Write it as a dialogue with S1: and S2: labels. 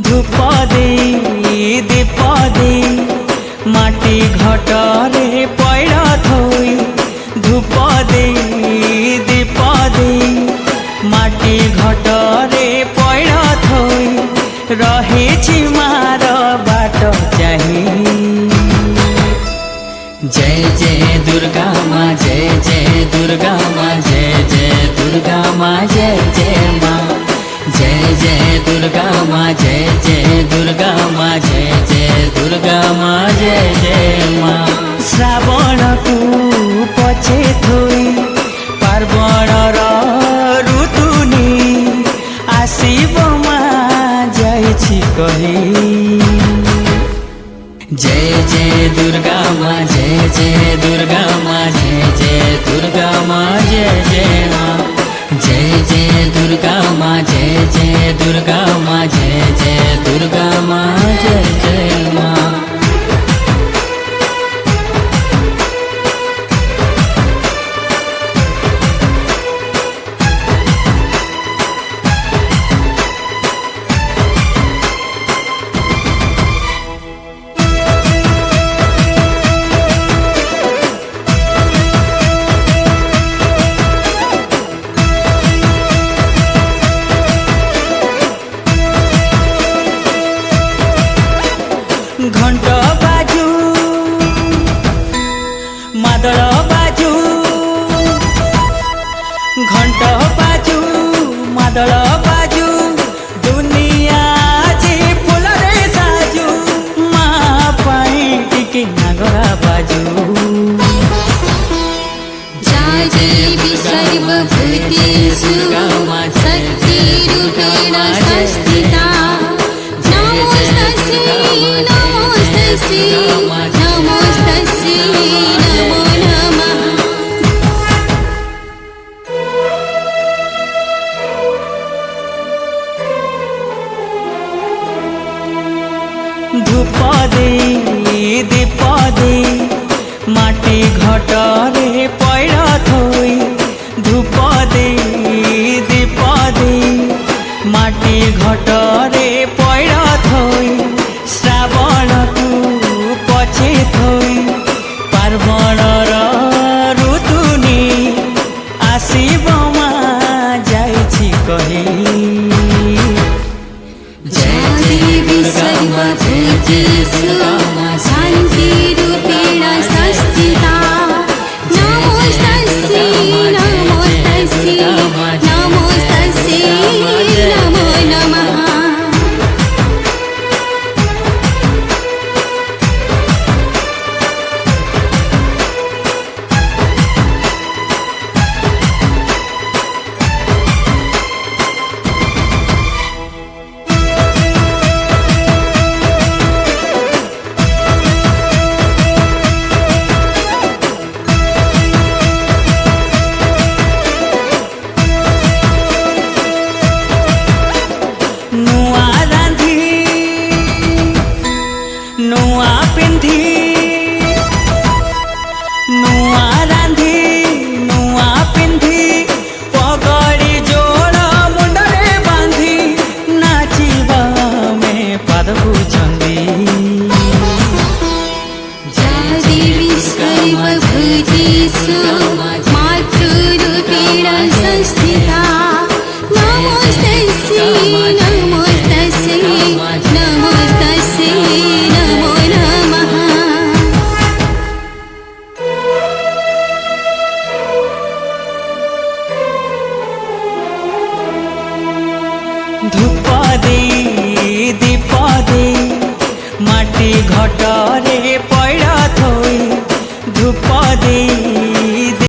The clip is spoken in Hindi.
S1: धूप दे दीप दे माटी घटरे पैड़ा थोई धूप दे दीप दे माटी घटरे पैड़ा थोई रहे मार बाट चाही। जय जय दुर्गा माँ जय जय दुर्गा माँ जय जय दुर्गा माँ जय जय माँ जय जय दुर्गा माँ जय जय दुर्गा माँ जय जय दुर्गा माँ जय जय माँ। श्रावण को पछे थोई पार्वण ऋतुनी आसीब माँ जाइछि कही। जय जय दुर्गा माँ जय जय दुर्गा माँ जय जय दुर्गा माँ जय जय माँ जय जय दुर्गा माँ जय जय दुर्गा माँ जय जय दुर्गा माँ जय जय माँ। घंट बाजू मादल बाजू घंट बाजू मादल बाजू दुनिया जी फूल रे साजू माँ पाई टिके नागरा बाजू।
S2: जय देवी सर्वभूतेषु शक्तिरूपेण संस्थिता नमोस्तस्यै नमो नमः।
S1: धूप दे दीप दे माटी घटरे पैड़ा थोई धूप दे दीप दे माटी घटरे पैड़ा थोई श्रावण को पछे थोई पार्वण ऋतुनी आसीब माँ जाइछि कही।
S2: जय देवी सर्वभूतेषु शान्तिरूपेण संस्थिता नमोस्तस्यै नमोस्तस्यै नमोस्तस्यै नमो नमः।
S1: नुआ पिंधी नुआ रांधी नुआ पिंधी पगड़ी जोड़ मुंडरे बांधी नाचिबा में पादबू छंदी।
S2: जय देवी सर्वभूतेषु मातृरूपेण संस्थिता नमोस्तस्यै नमोस्तस्यै नमोस्तस्यै नमो नमः।
S1: धूप